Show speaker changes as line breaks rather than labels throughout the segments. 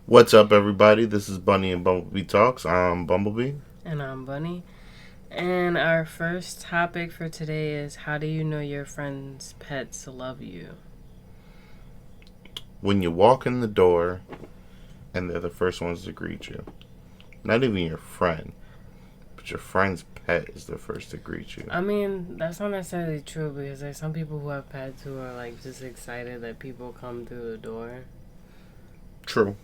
What's up, everybody? This is Bunny and Bumblebee Talks. I'm Bumblebee.
And I'm Bunny. And our first topic for today is how do you know your friends' pets love you?
When you walk in the door and they're the first ones to greet you, not even your friend, but your friend's pet is the first to greet you.
I mean, that's not necessarily true because there's some people who have pets who are like just excited that people come through the door.
True.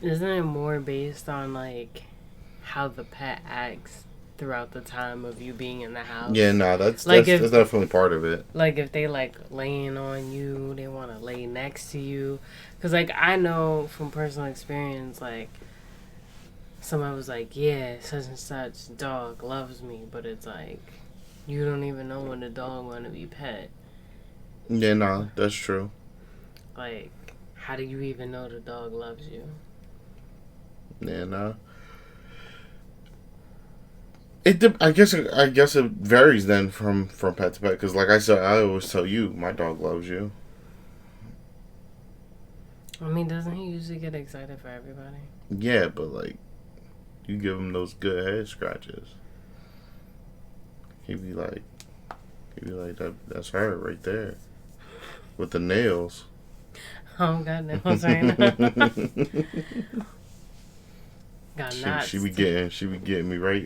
Isn't it more based on like how the pet acts throughout the time of you being in the house?
Yeah, nah, that's
Like
that's
if
that's definitely part of it.
like if they like laying on you, they want to lay next to you. Cuz like I know from personal experience like someone was like, yeah, such and such dog loves me, but it's like you don't even know when the dog want to be pet.
Yeah, nah, that's true.
Like, how do you even know the dog loves you?
Yeah, nah. I guess it varies then from pet to pet because, like I said, I always tell you my dog loves you.
I mean, doesn't he usually get excited for everybody?
Yeah, but like you give him those good head scratches, he be like, that's her right there with the nails.
Oh, God knows right now. Got
she
knots.
be getting me right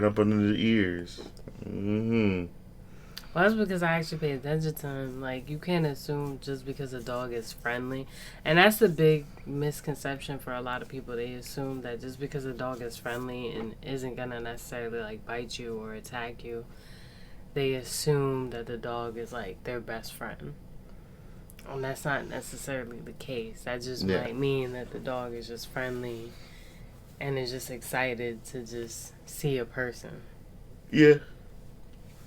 up under the ears. Hmm.
Well, that's because I actually pay attention to him. Like, you can't assume just because a dog is friendly. And that's the big misconception for a lot of people. They assume that just because a dog is friendly and isn't going to necessarily, like, bite you or attack you, they assume that the dog is, like, their best friend. And that's not necessarily the case. That just
Yeah,
might mean that the dog is just friendly and is just excited to just see a person.
yeah,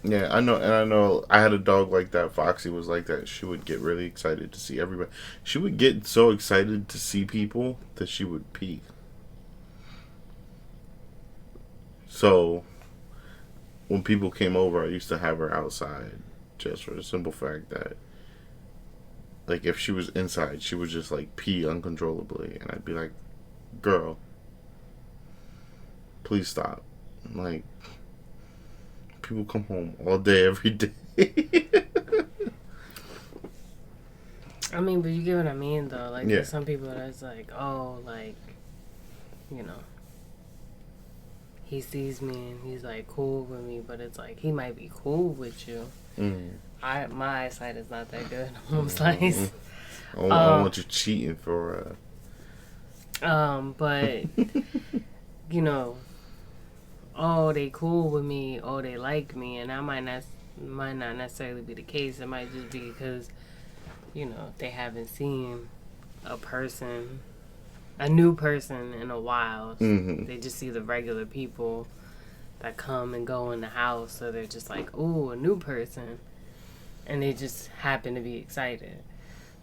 yeah. I know. I had a dog like that. Foxy was like that. She would get really excited to see everybody. She would get so excited to see people that she would pee. So when people came over, I used to have her outside, just for the simple fact that, like, if she was inside, she would just like pee uncontrollably, and I'd be like, "Girl, please stop." Like, people come home all day, every day.
I mean, but you get what I mean, though. Like,
Yeah.
there's some people that's like, oh, like, you know, he sees me and he's like cool with me, but it's like he might be cool with you.
Mm.
My eyesight is not that good. I'm
Mm.
sliced.
I don't
Um,
want you cheating for.
but you know, oh, they cool with me. Oh, they like me, and that might not necessarily be the case. It might just be because they haven't seen a person, a new person in a while.
Mm-hmm.
They just see the regular people that come and go in the house, so they're just like, "Ooh, a new person," and they just happen to be excited.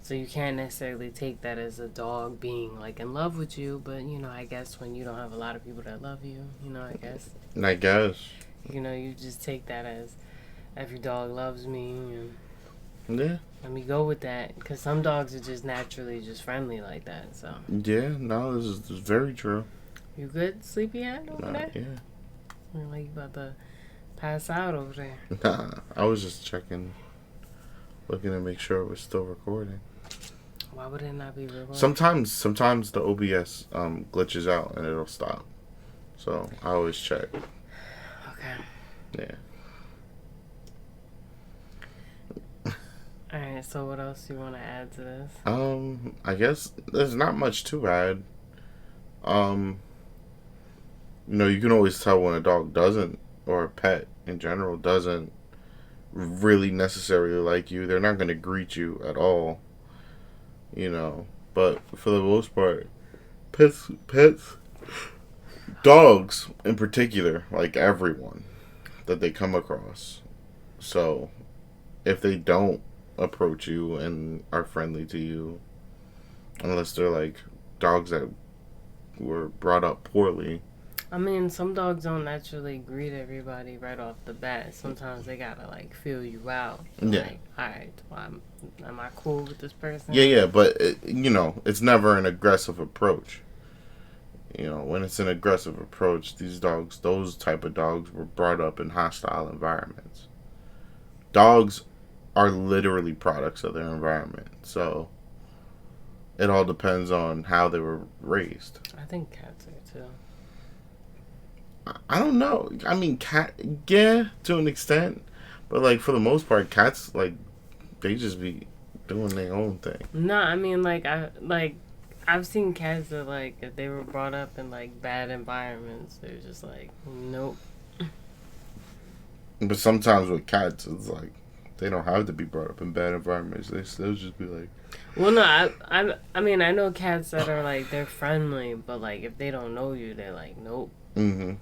So you can't necessarily take that as a dog being like in love with you, but I guess when you don't have a lot of people that love you, I guess
I guess.
you just take that as every dog loves me and
Yeah.
let me go with that because some dogs are just naturally just friendly like that. So
Yeah. No, this is very true.
you good, sleepyhead over there?
Yeah.
You're like you about to pass out over there.
Nah. I was just checking, looking to make sure it was still recording.
Why would it not be recording?
Sometimes the OBS glitches out and it'll stop. So I always check.
Okay.
Yeah.
All right. So what else do you want to add to this?
I guess there's not much to add. Um, you can always tell when a dog doesn't, or a pet in general doesn't really necessarily like you. They're not going to greet you at all, you know. But for the most part, pets, dogs in particular, like everyone that they come across. So if they don't approach you and are friendly to you, unless they're like dogs that were brought up poorly,
I mean, some dogs don't naturally greet everybody right off the bat. Sometimes they gotta like feel you out.
Yeah.
Like, all right, well, am I cool with this person?
Yeah, but it's never an aggressive approach. When it's an aggressive approach, those type of dogs were brought up in hostile environments. Dogs are literally products of their environment. So it all depends on how they were raised.
I think cats are too.
I don't know. I mean, yeah, to an extent. But, like, for the most part, cats, like, they just be doing their own thing.
No, I mean, I've seen cats that, like, if they were brought up in, like, bad environments, they're just like, nope.
But sometimes with cats, it's like, they don't have to be brought up in bad environments. They'll just be like...
Well, no, I mean, I know cats that are, like, they're friendly, but, like, if they don't know you, they're like, nope.
Mm-hmm.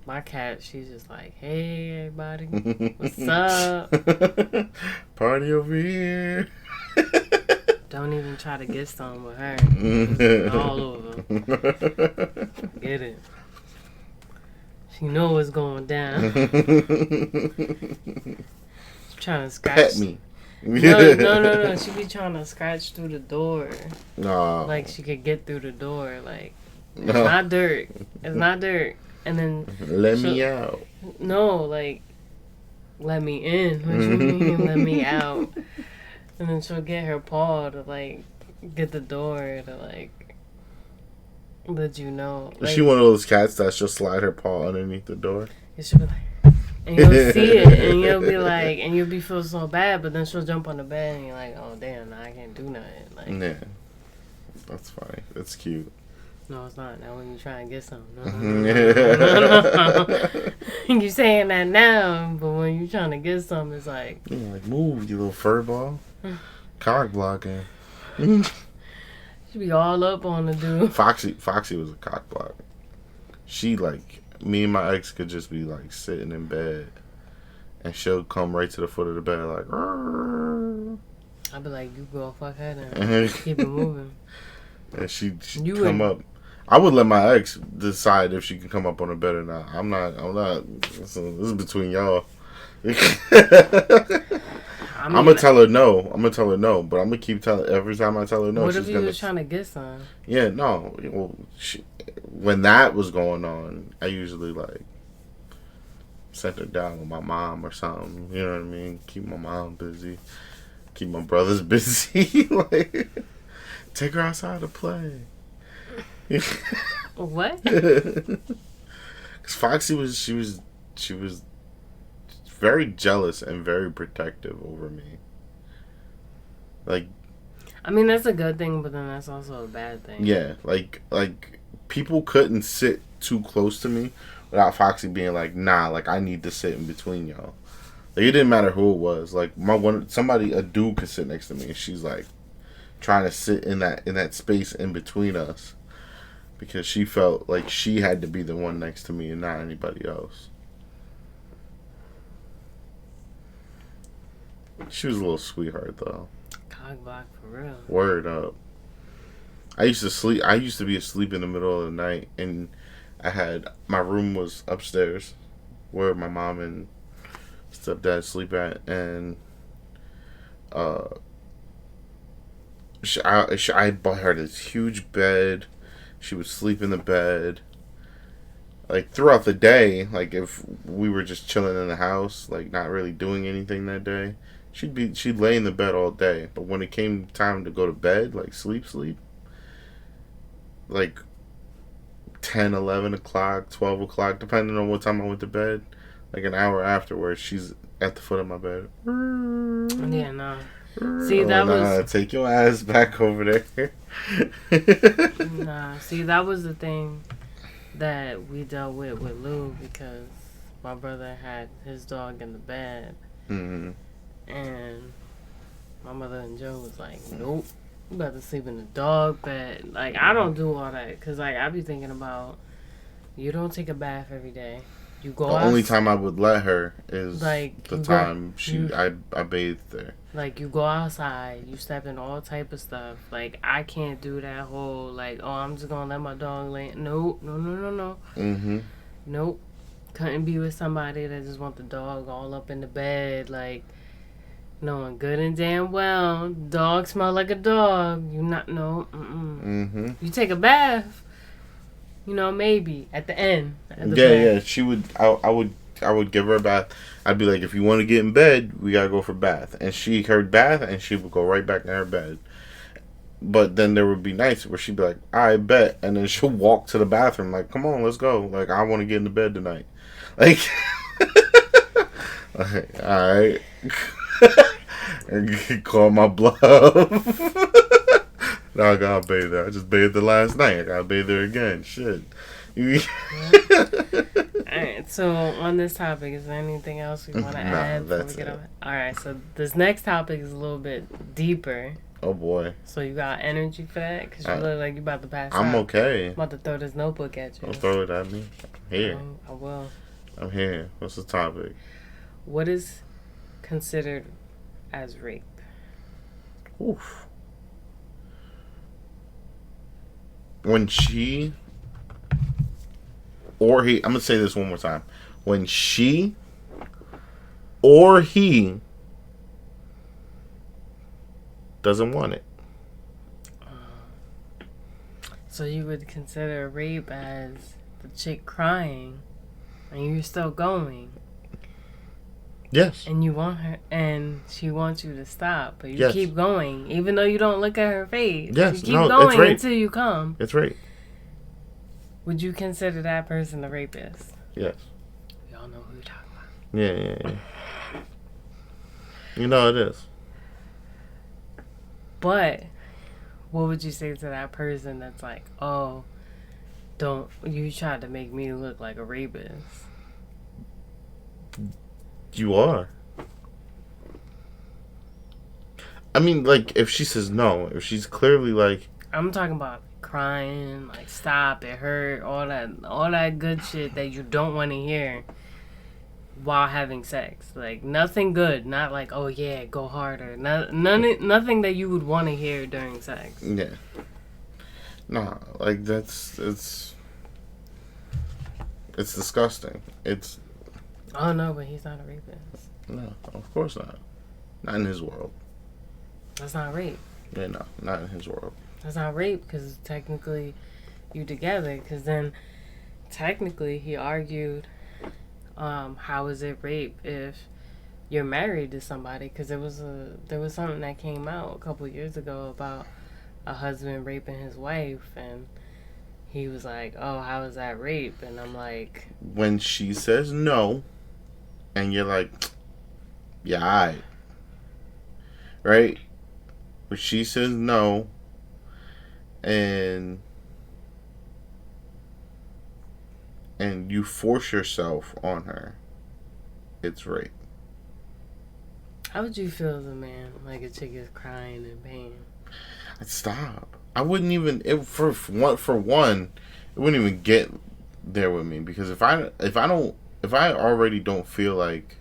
My cat, she's just like, hey, everybody, what's up?
Party over here.
Don't even try to get some with her. It's all over. Get it. She know what's going down. She's trying to scratch.
Pet me.
No. She be trying to scratch through the door.
No.
Like she could get through the door. Like, it's not dirt. It's not dirt. And then
let me out.
No, like, let me in. What you mean, let me out? And then she'll get her paw to like get the door to like let you know.
Is
like,
she one of those cats that she'll slide her paw underneath the door?
She'll be like, and you'll see it, and you'll be like, and you'll be feel so bad, but then she'll jump on the bed, and you're like, oh damn, now I can't do nothing. Like,
yeah, that's funny. That's cute.
No, it's not. Now when you try and get something, no. You saying that now, but when you trying to get something, it's like,
yeah, like move, you little fur ball, cock blocking.
She be all up on the dude.
Foxy was a cock block. She like me and my ex could just be like sitting in bed, and she'll come right to the foot of the bed like. Rrr.
I'd be like, you go fuck her then. Keep it moving.
And she'd come up. I would let my ex decide if she can come up on the bed or not. I'm not. This is between y'all. I'm gonna tell her no. But I'm gonna keep telling every time I tell her no.
What if you was trying to get some?
Yeah, no. Well, when that was going on, I usually like sent her down with my mom or something. You know what I mean? Keep my mom busy. Keep my brothers busy. Like, take her outside to play.
What?
Because Foxy was very jealous and very protective over me. Like,
I mean, that's a good thing, but then that's also a bad thing.
Yeah, like people couldn't sit too close to me without Foxy being like, nah, like I need to sit in between y'all. Like, it didn't matter who it was. Like a dude could sit next to me, and she's like trying to sit in that space in between us. Because she felt like she had to be the one next to me and not anybody else. She was a little sweetheart, though.
Cock block for real.
Word up. I used to be asleep in the middle of the night, and my room was upstairs, where my mom and stepdad sleep at, and I bought her this huge bed. She would sleep in the bed. Like, throughout the day, like, if we were just chilling in the house, like, not really doing anything that day, she'd lay in the bed all day. But when it came time to go to bed, like, sleep, like, 10, 11 o'clock, 12 o'clock, depending on what time I went to bed, like, an hour afterwards, she's at the foot of my bed.
Yeah, no. See, that was...
Take your ass back over there.
Nah, see, that was the thing that we dealt with Lou, because my brother had his dog in the bed.
Mm-hmm.
And my mother and Joe was like, nope, you better sleep in the dog bed. Like, I don't do all that, because, like, I be thinking about, you don't take a bath every day. You go
The only time I would let her is
like
the
you
time
go you
I bathed her.
like you go outside, you step in all type of stuff. Like I can't do that whole like, oh, I'm just gonna let my dog lay. No, no, no, no, no.
Mm-hmm.
Nope. Couldn't be with somebody that just want the dog all up in the bed, like knowing good and damn well dog smell like a dog. You not no. Mm-mm.
Mm-hmm.
You take a bath. You know, maybe at the end of the
Yeah,
bath.
yeah. She would. I would give her a bath. I'd be like, if you want to get in bed, we gotta go for bath. And she heard bath, and she would go right back in her bed. But then there would be nights where she'd be like, I bet, and then she'll walk to the bathroom like, come on, let's go. Like, I want to get in the bed tonight. Like, like all right. And call my bluff. No, I gotta bathe her. I just bathed her last night. I gotta bathe her again. Shit.
Alright, so on this topic, is there anything else we want to add before we get on? Alright, so this next topic is a little bit deeper.
Oh boy.
So you got energy for that? Because you look like you about to pass out.
I'm okay.
I'm about to throw this notebook at you.
Don't throw it at me. I'm here.
I will.
I'm here. What's the topic?
What is considered as rape?
Oof. When she or he, I'm gonna say this one more time. When she or he doesn't want it.
So you would consider rape as the chick crying and you're still going.
Yes.
And you want her, and she wants you to stop, but you
Yes.
keep going, even though you don't look at her face.
Yes,
You keep
no,
going
it's rape.
until you come.
It's rape.
Would you consider that person a rapist?
Yes.
Y'all know who you're talking about.
Yeah. You know it is.
But what would you say to that person that's like, oh, don't, you tried to make me look like a rapist?
You are. I mean, like, if she says no, if she's clearly like,
I'm talking about crying, like stop, it hurt, all that good shit that you don't want to hear while having sex. Like nothing good, not like, oh yeah, go harder. Nothing that you would want to hear during sex.
yeah. Nah, like it's disgusting. It's
Oh no, but he's not a rapist.
no, of course not. Not in his world.
That's not rape.
Yeah, no, not in his world.
That's not rape because technically you together. Because then technically he argued, how is it rape if you're married to somebody? Because there was something that came out a couple years ago about a husband raping his wife, and he was like, oh, how is that rape? And I'm like,
When she says no, and you're like, yeah, alright. Right? When she says no, and you force yourself on her, it's rape.
how would you feel as a man? Like a chick is crying in pain.
I'd stop. I wouldn't even for one, it wouldn't even get there with me, because if I already don't feel like,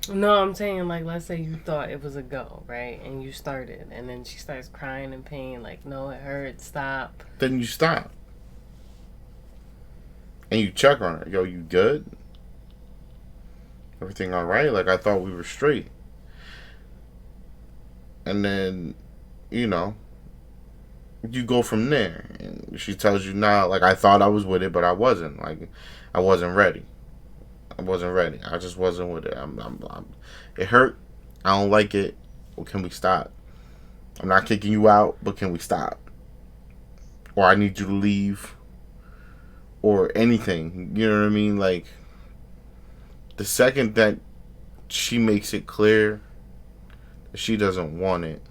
No, I'm saying, like, let's say you thought it was a go, right? And you started, and then she starts crying in pain, like, no, it hurts, stop.
then you stop. And you check on her. Yo, you good? Everything alright? Like, I thought we were straight. And then, you go from there. And she tells you, nah, like, I thought I was with it, but I wasn't. Like, I wasn't ready. I just wasn't with it. It hurt. I don't like it. Well, can we stop? I'm not kicking you out, but can we stop? Or I need you to leave. Or anything. You know what I mean? Like, the second that she makes it clear that she doesn't want it,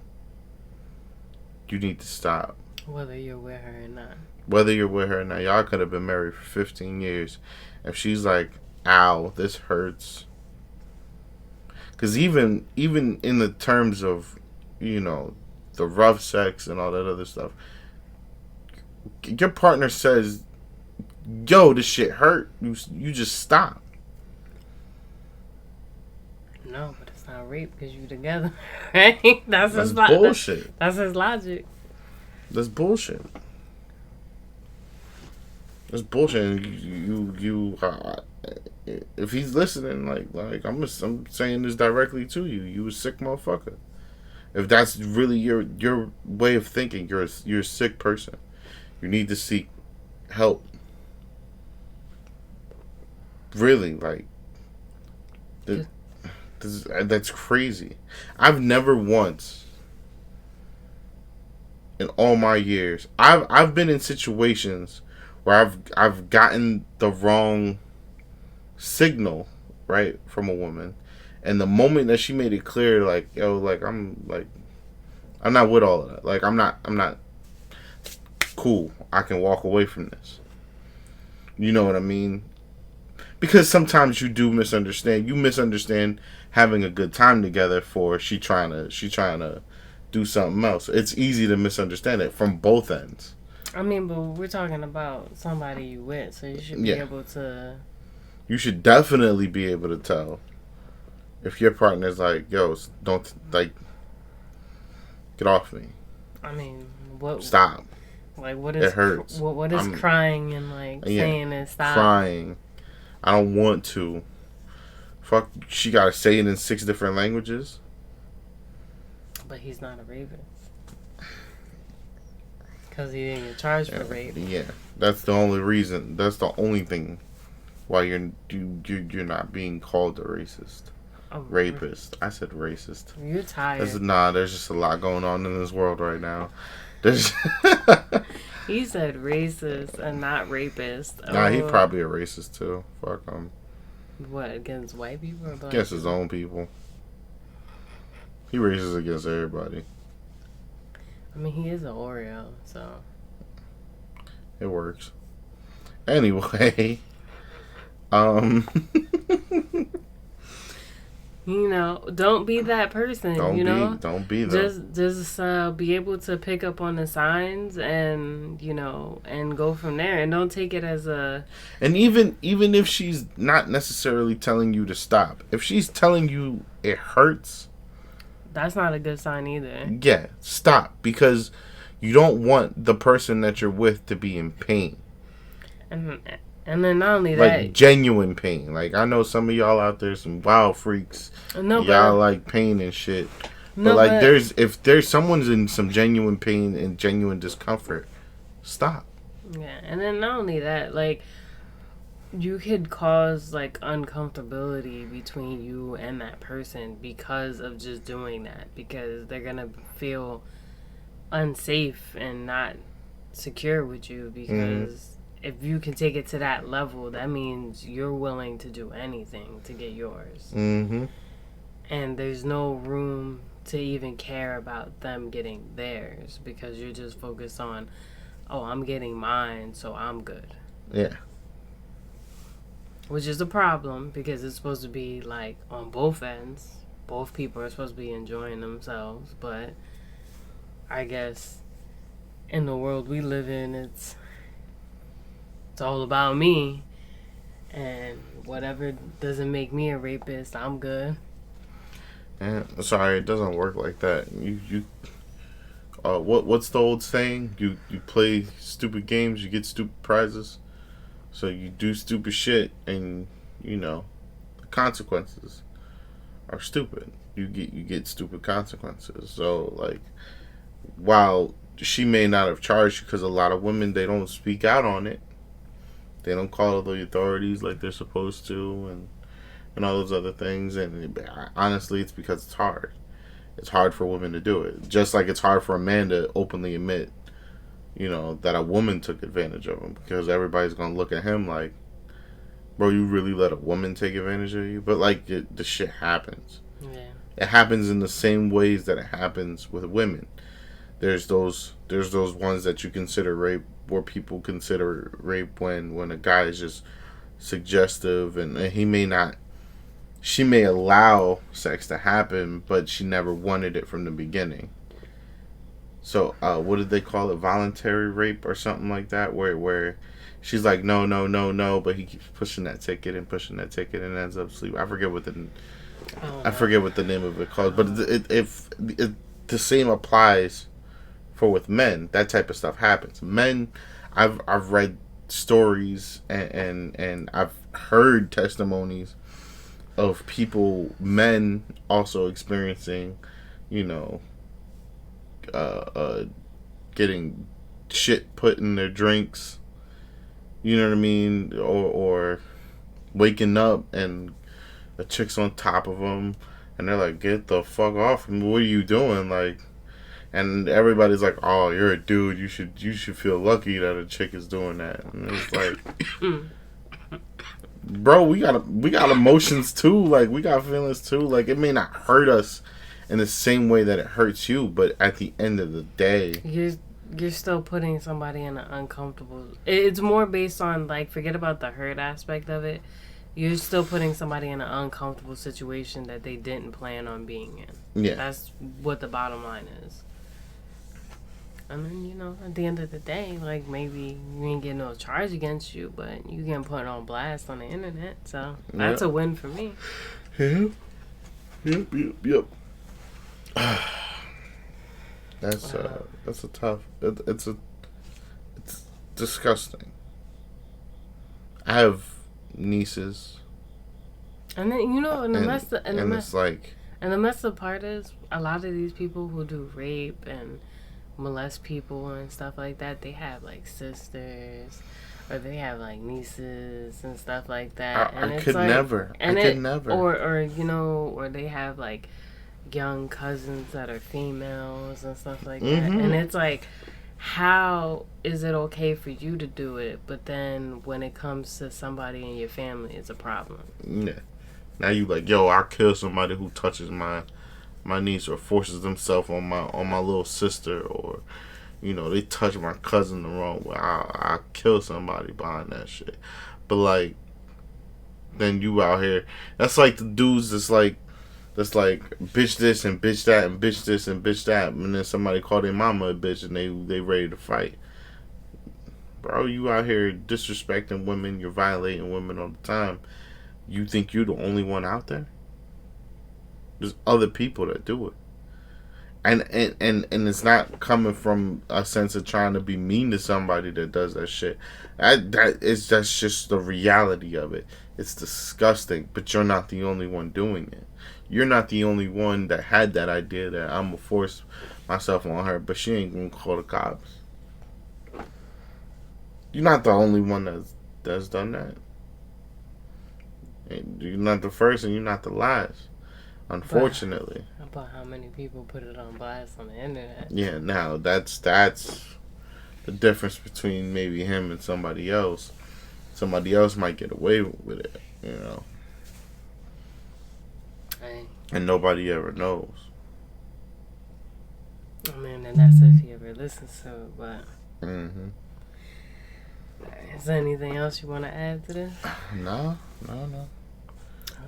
you need to stop.
Whether you're with her or not.
Whether you're with her or not. Y'all could have been married for 15 years. If she's like, ow, this hurts. Because even in the terms of, the rough sex and all that other stuff, your partner says yo, this shit hurt, you just stop.
No, but it's not rape because you together, right?
That's bullshit.
That's his logic.
That's bullshit. That's bullshit. And if he's listening, I'm saying this directly to you. You a sick motherfucker. If that's really your way of thinking, you're a sick person. You need to seek help. Really, that's crazy. I've never once in all my years, I've been in situations where I've gotten the wrong signal, right, from a woman, and the moment that she made it clear, I'm not with all of that. I'm not cool. I can walk away from this. You know what I mean? Because sometimes you do misunderstand. You misunderstand having a good time together for she trying to do something else. It's easy to misunderstand it from both ends.
I mean, but we're talking about somebody you with, so you should be able to.
You should definitely be able to tell if your partner's like, "Yo, don't get off me."
I mean, what?
Stop.
What is?
It hurts.
What is crying and saying is stop?
Crying. I don't want to. Fuck. She gotta say it in 6 different languages.
But he's not a rapist. Because he didn't get charged for rape.
Yeah, that's the only reason. That's the only thing why you're not being called a racist. Rapist. I said racist.
You're tired.
There's just a lot going on in this world right now.
He said racist and not rapist.
Nah, he probably a racist too. Fuck him.
What, against white people or black
against his own people? He racist against everybody.
I mean, he is an Oreo, so
it works. Anyway,
don't be that person.
Don't be that.
Just be able to pick up on the signs and and go from there, and don't take it as a.
And even if she's not necessarily telling you to stop, if she's telling you it hurts.
That's not a good sign either.
Yeah, stop, because you don't want the person that you're with to be in pain.
And then not only that,
genuine pain. I know some of y'all out there, some wild freaks.
No,
y'all like pain and shit. No, but if there's someone's in some genuine pain and genuine discomfort, stop.
Yeah, and then not only that, you could cause uncomfortability between you and that person because of just doing that, because they're gonna feel unsafe and not secure with you, because if you can take it to that level, that means you're willing to do anything to get yours.
Mm-hmm.
And there's no room to even care about them getting theirs, because you're just focused on, oh, I'm getting mine, so I'm good.
Yeah.
Which is a problem, because it's supposed to be on both ends. Both people are supposed to be enjoying themselves, but I guess in the world we live in, it's all about me, and whatever doesn't make me a rapist, I'm good.
And sorry, it doesn't work like that. What's the old saying? You play stupid games, you get stupid prizes. So you do stupid shit, and the consequences are stupid. You get stupid consequences. So while she may not have charged you, because a lot of women, they don't speak out on it. They don't call the authorities like they're supposed to, and all those other things. And honestly, it's because it's hard. It's hard for women to do it. Just like it's hard for a man to openly admit that a woman took advantage of him, because everybody's gonna look at him like, bro, you really let a woman take advantage of you? But the shit happens.
Yeah.
It happens in the same ways that it happens with women. There's those ones that you consider rape, where people consider rape when a guy is just suggestive, and she may allow sex to happen, but she never wanted it from the beginning. So, what did they call it? Voluntary rape or something like that, where she's like, no, no, no, no, but he keeps pushing that ticket and ends up sleep. I forget what the name of it called, but the same applies for with men. That type of stuff happens. Men, I've read stories and I've heard testimonies of men also experiencing, you know, getting shit put in their drinks. You know what I mean, or waking up and a chick's on top of them, and they're like, "Get the fuck off me! What are you doing?" Like, and everybody's like, "Oh, you're a dude. You should feel lucky that a chick is doing that." And it's like, bro, we got emotions too. Like, we got feelings too. Like, it may not hurt us in the same way that it hurts you, but at the end of the day,
you're still putting somebody in an uncomfortable. It's more based on, like, forget about the hurt aspect of it. You're still putting somebody in an uncomfortable situation that they didn't plan on being in.
yeah,
That's what the bottom line is. And then, you know, at the end of the day, like, maybe you ain't getting no charge against you, but you getting put on blast on the internet. So that's a win for me.
Yep. That's a tough. It's disgusting. I have nieces,
and then, you know, and
it's like,
and the messed up part is a lot of these people who do rape and molest people and stuff like that, they have like sisters or they have like nieces and stuff like that.
I could never.
Or you know, or they have like young cousins that are females and stuff like that. And it's like, how is it okay for you to do it, but then when it comes to somebody in your family, it's a problem?
Yeah. Now you like, yo, I'll kill somebody who touches my niece or forces themselves on my little sister, or, you know, they touch my cousin the wrong way. I'll kill somebody behind that shit. But like, then you out here, that's like the dudes that's like bitch this and bitch that and bitch this and bitch that, and then somebody call their mama a bitch and they ready to fight. Bro, you out here disrespecting women, you're violating women all the time. You think you're the only one out there? There's other people that do it. And it's not coming from a sense of trying to be mean to somebody that does that shit. That's just the reality of it. It's disgusting, but you're not the only one doing it. You're not the only one that had that idea that I'm gonna force myself on her, but she ain't gonna call the cops. You're not the only one that's done that. You're not the first, and you're not the last. Unfortunately.
About how many people put it on blast on the internet?
Yeah, now that's the difference between maybe him and somebody else. Somebody else might get away with it, you know. And nobody ever knows.
I mean, and that's if he ever listens to it, but... Is there anything else you want to add to this?
No.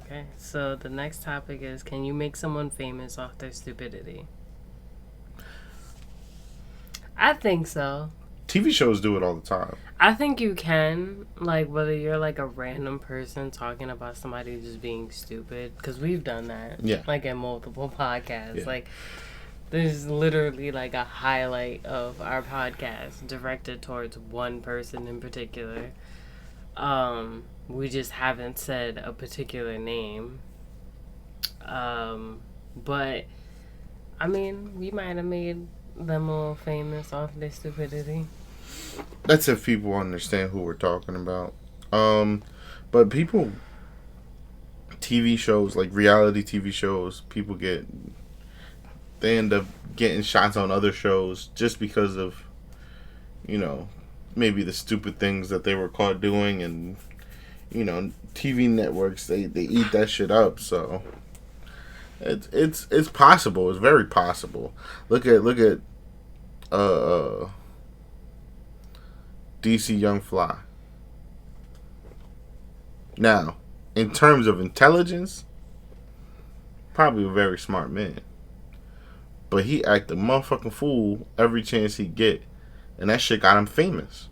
Okay, so the next topic is, can you make someone famous off their stupidity? I think so.
TV shows do it all the time.
I think you can, like, whether you're like a random person talking about somebody just being stupid, because we've done that.
Yeah.
Like in multiple podcasts.
Yeah.
Like, there's literally like a highlight of our podcast directed towards one person in particular. We just haven't said a particular name. But, I mean, we might have made them all famous off their stupidity.
That's if people understand who we're talking about. But people, TV shows, like reality TV shows, they end up getting shots on other shows just because of, you know, maybe the stupid things that they were caught doing, and, you know, TV networks, they eat that shit up. So it's possible. It's very possible. Look at DC Young Fly. Now, in terms of intelligence, probably a very smart man. But he act a motherfucking fool every chance he get. And that shit got him famous.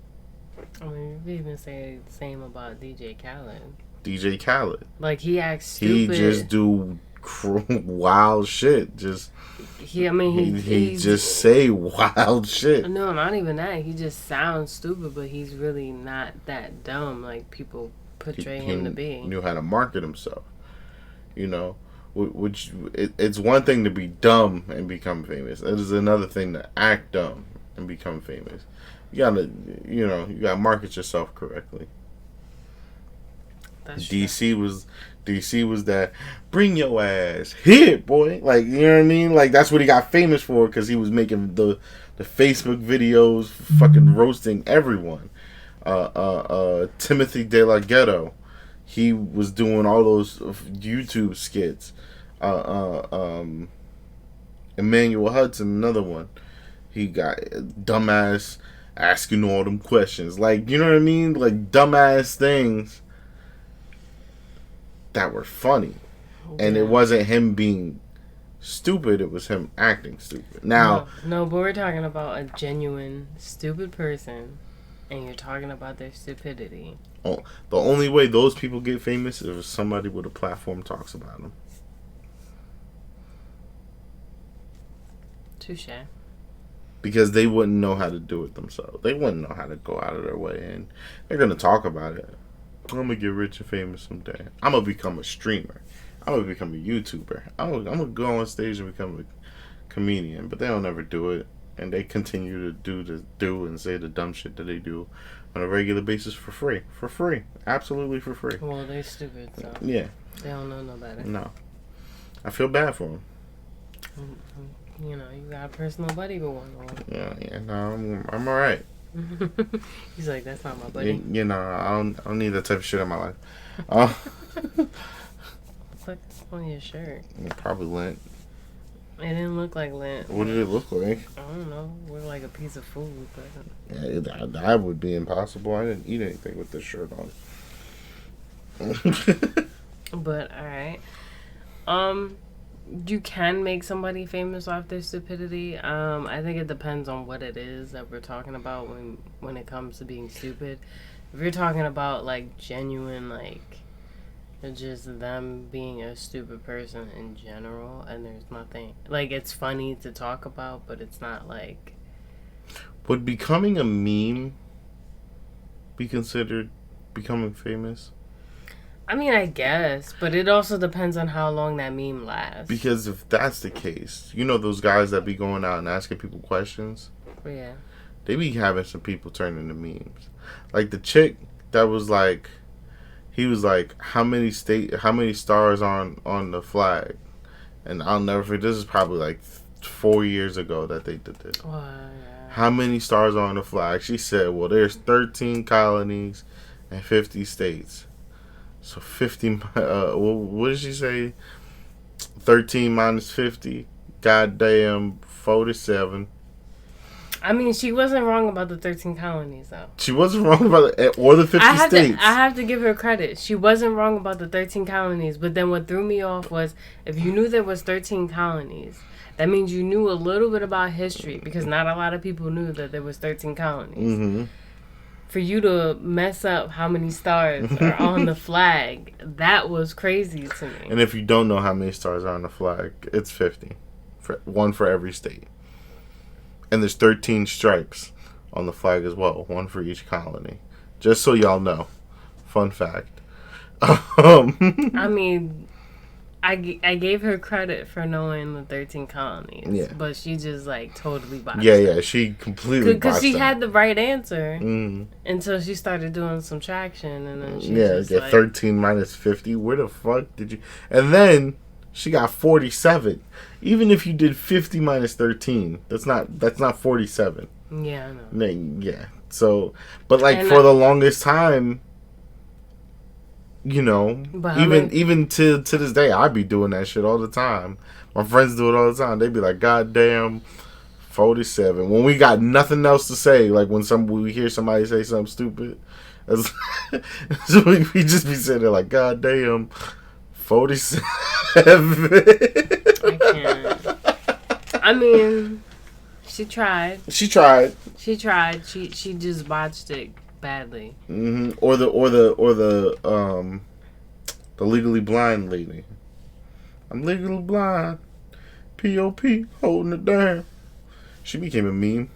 I mean, you even say the same about DJ Khaled.
DJ Khaled.
Like, he acts stupid.
He just do wild shit.
He
just say wild shit.
No, not even that. He just sounds stupid, but he's really not that dumb like people portray him to be.
He knew how to market himself. You know, which it's one thing to be dumb and become famous. It is another thing to act dumb and become famous. You gotta market yourself correctly.
That's
DC was that bring your ass here, boy. Like, you know what I mean? Like, that's what he got famous for, because he was making the Facebook videos, fucking roasting everyone. Timothy De La Ghetto, he was doing all those YouTube skits. Emmanuel Hudson, another one. He got dumbass asking all them questions. Like, you know what I mean? Like, dumbass things that were funny. And it wasn't him being stupid, it was him acting stupid. Now,
no, but we're talking about a genuine stupid person, and you're talking about their stupidity.
Oh, the only way those people get famous is if somebody with a platform talks about them.
Touche.
Because they wouldn't know how to do it themselves. They wouldn't know how to go out of their way, and they're gonna talk about it. I'm gonna get rich and famous someday. I'm gonna become a streamer. I'm gonna become a YouTuber. I'm gonna go on stage and become a comedian. But they don't ever do it, and they continue to do and say the dumb shit that they do on a regular basis for free, absolutely for free.
Well, they're stupid, so
yeah,
they don't know no better.
No, I feel bad for them.
You know, you got a personal buddy going on.
Yeah, no, I'm all right.
He's like, that's not my buddy.
You know, I don't need that type of shit in my life.
It's like on your shirt.
Probably lint.
It didn't look like lint.
What did it look like?
I don't know. It looked like a piece of food. But
yeah, that would be impossible. I didn't eat anything with this shirt on.
But alright. You can make somebody famous off their stupidity. I think it depends on what it is that we're talking about when it comes to being stupid. If you're talking about like genuine, like just them being a stupid person in general, and there's nothing like it's funny to talk about, but it's not like.
Would becoming a meme be considered becoming famous?
I mean, I guess, but it also depends on how long that meme lasts.
Because if that's the case, you know those guys that be going out and asking people questions?
Yeah.
They be having some people turn into memes. Like the chick that was like, he was like, how many stars on the flag? And I'll never forget, this is probably like 4 years ago that they did this.
Oh, yeah.
How many stars are on the flag? She said, well, there's 13 colonies and 50 states. So 50, what did she say? 13 minus 50, goddamn 47.
I mean, she wasn't wrong about the 13 colonies, though.
She wasn't wrong about it, or the 50 states.
I have to give her credit. She wasn't wrong about the 13 colonies, but then what threw me off was if you knew there was 13 colonies, that means you knew a little bit about history, because not a lot of people knew that there was 13 colonies.
Mm-hmm.
For you to mess up how many stars are on the flag, that was crazy to me.
And if you don't know how many stars are on the flag, it's 50. One for every state. And there's 13 stripes on the flag as well. One for each colony. Just so y'all know. Fun fact.
I mean, I gave her credit for knowing the 13 colonies.
Yeah.
But she just, like, totally botched
Yeah,
it.
she completely botched
Because she
that.
had the right answer
Mm.
until she started doing some traction. And then she just,
13 minus 50. Where the fuck did you... And then she got 47. Even if you did 50 minus 13, that's not 47.
Yeah, I know.
Yeah. So, but, like, for the longest time... You know, even to this day, I be doing that shit all the time. My friends do it all the time. They be like, "Goddamn, 47." When we got nothing else to say, like when we hear somebody say something stupid, so we just be sitting there like, "Goddamn, 47."
I can't. I mean, she tried.
She tried.
She tried. She just botched it badly.
The legally blind lady. I'm legally blind. P.O.P. holding it down. She became a meme.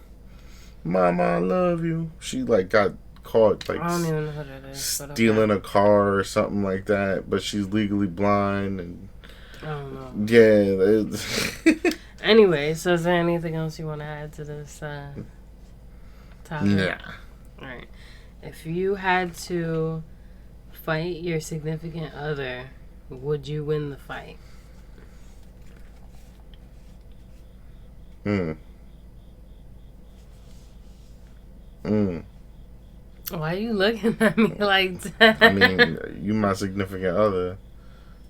Mama, I love you. She like got caught like
I don't even know who that is.
stealing a car or something like that, but she's legally blind and
I don't know.
yeah.
Anyway, so is there anything else you want to add to this topic?
Nah.
All right. If you had to fight your significant other, would you win the fight? Why are you looking at me like that?
I mean, you my significant other.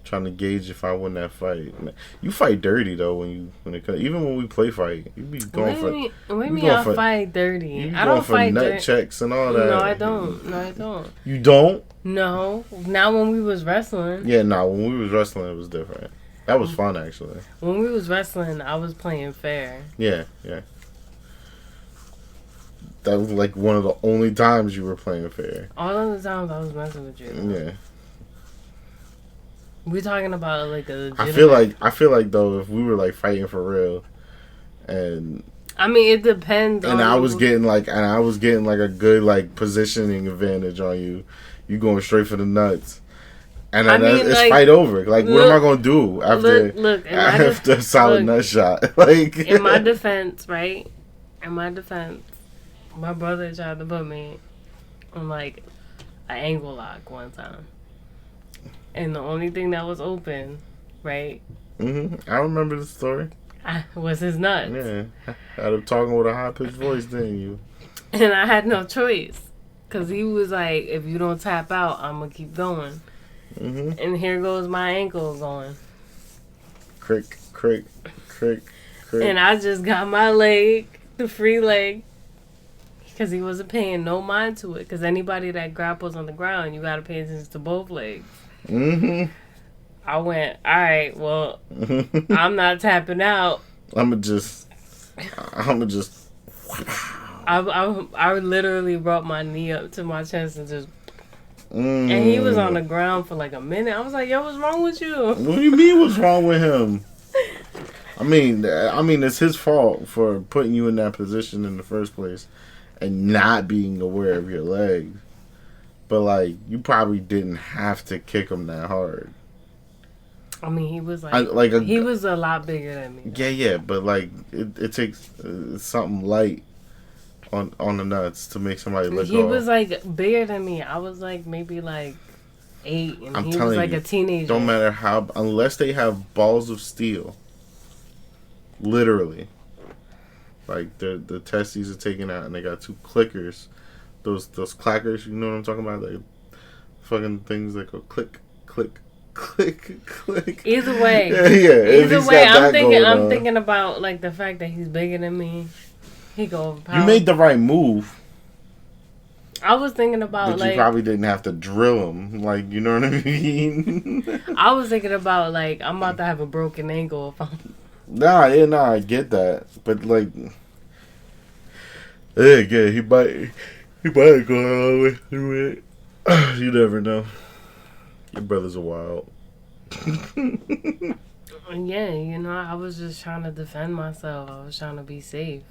Trying to gauge if I win that fight. You fight dirty though when it comes. Even when we play fight, you be going for.
What do you mean I fight dirty?
You
I don't fight
nut
dirty.
checks and all that.
No, I don't.
You don't?
No. Not when we was wrestling.
Yeah, nah. When we was wrestling, it was different. That was fun actually.
When we was wrestling, I was playing fair.
Yeah. That was like one of the only times you were playing fair.
All of the times I was messing with you.
Yeah.
We're talking about like a legitimate...
I feel like though if we were like fighting for real, and
I mean it depends.
And I was getting like a good like positioning advantage on you. You going straight for the nuts, and then it's like, fight over. Like what am I gonna do after a solid nut shot? Like
in my defense, right? In my defense, my brother tried to put me on like an ankle lock one time. And the only thing that was open, right?
I remember the story.
Was his nuts.
Yeah. Had him talking with a high-pitched voice, didn't you?
And I had no choice. Because he was like, if you don't tap out, I'm going to keep going. And here goes my ankle going.
Crick.
And I just got my leg, the free leg. Because he wasn't paying no mind to it. Because anybody that grapples on the ground, you got to pay attention to both legs. I went, all right, well, I'm not tapping out.
I'ma just
I literally brought my knee up to my chest and just and he was on the ground for like a minute. I was like, yo, what's wrong with you?
What do you mean what's wrong with him? I mean it's his fault for putting you in that position in the first place and not being aware of your legs. But, like, you probably didn't have to kick him that hard.
I mean, he was, he was a lot bigger than me.
Yeah, but, like, it takes something light on the nuts to make somebody let go.
He was, like, bigger than me. I was, like, maybe, like, 8, and he was, like, a teenager.
Don't matter how, unless they have balls of steel, literally, like, the testes are taken out and they got 2 clickers. Those clackers, you know what I'm talking about? Like fucking things that go click, click, click, click.
Either way,
Either way,
I'm thinking about like the fact that he's bigger than me. He go overpower.
You made the right move.
I was thinking about
but you probably didn't have to drill him, like you know what I mean.
I was thinking about like I'm about to have a broken ankle if I'm.
Nah, I get that, but like, yeah, he might. He might go all the way through it. You never know. Your brothers are wild.
Yeah, you know, I was just trying to defend myself. I was trying to be safe.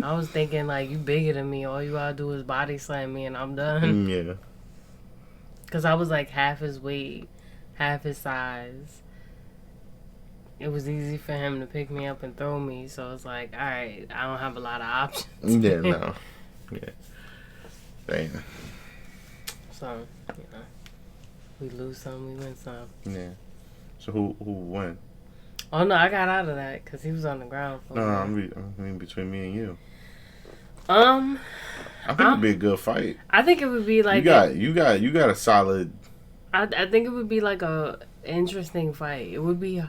I was thinking, like, you bigger than me. All you gotta do is body slam me and I'm done.
Yeah.
Because I was, like, half his weight, half his size. It was easy for him to pick me up and throw me. So it's like, all right, I don't have a lot of options.
Yeah, no. Yeah. Damn.
So, you know, we lose some, we win some.
Yeah. So who won?
Oh no, I got out of that because he was on the ground.
No, I mean between me and you.
I
think it'd be a good fight.
I think it would be like
you got a solid.
I think it would be like a interesting fight. It would be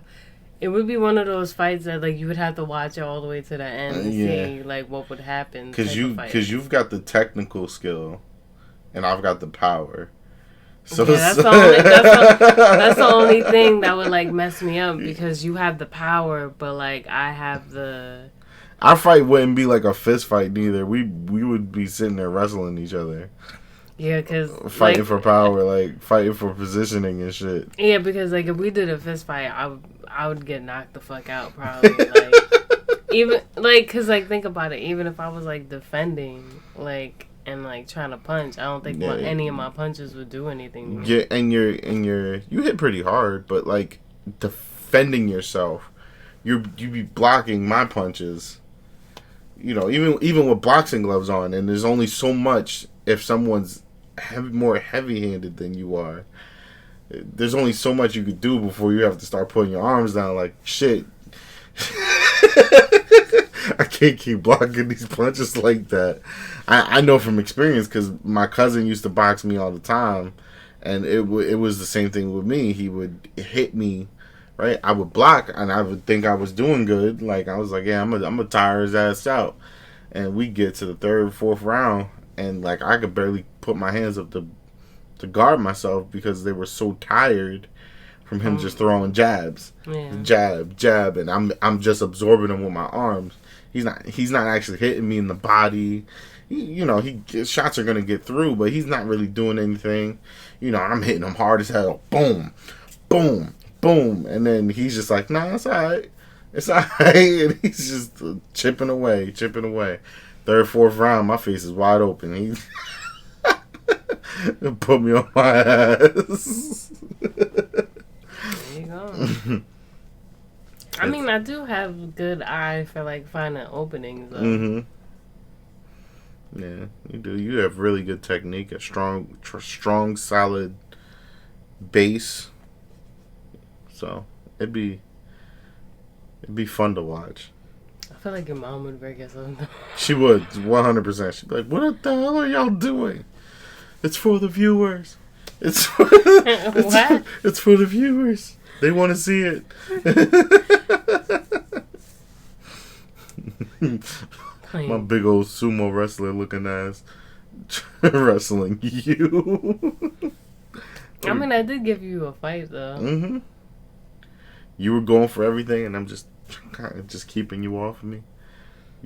one of those fights that like you would have to watch it all the way to the end and see like what would happen.
Because you've got the technical skill, and I've got the power. So
yeah, that's the only thing that would like mess me up because you have the power, but like I have the
Our fight wouldn't be like a fist fight neither. We would be sitting there wrestling each other.
Yeah, because
Fighting for power, like fighting for positioning and shit.
Yeah, because like if we did a fist fight, I would get knocked the fuck out probably. Like even like because like think about it. Even if I was like defending, like and like trying to punch, I don't think any of my punches would do anything.
Yeah, and you hit pretty hard, but like defending yourself, you be blocking my punches. You know, even with boxing gloves on, and there's only so much if someone's more heavy-handed than you are. There's only so much you could do before you have to start putting your arms down. Like shit, I can't keep blocking these punches like that. I know from experience because my cousin used to box me all the time, and it was the same thing with me. He would hit me. Right, I would block, and I would think I was doing good. Like I was like, "Yeah, I'm gonna tire his ass out." And we get to the third, fourth round, and like I could barely put my hands up to guard myself because they were so tired from him just throwing jabs, jab, and I'm just absorbing them with my arms. He's not actually hitting me in the body. His shots are gonna get through, but he's not really doing anything. I'm hitting him hard as hell. Boom, boom. Boom, and then he's just like, nah, it's alright. It's alright. And he's just chipping away. Third, fourth round, my face is wide open. He put me on my ass.
There you go. I mean, I do have a good eye for like finding openings though.
Mm-hmm. Yeah, you do. You have really good technique, a strong, solid base. So it'd be fun to watch.
I feel like your mom would break us something.
She would, 100%. She'd be like, "What the hell are y'all doing? It's for the viewers. It's for, it's for the viewers. They want to see it." My big old sumo wrestler looking ass wrestling you.
I mean, I did give you a fight though.
Mm-hmm. You were going for everything, and I'm just kind of just keeping you off of me.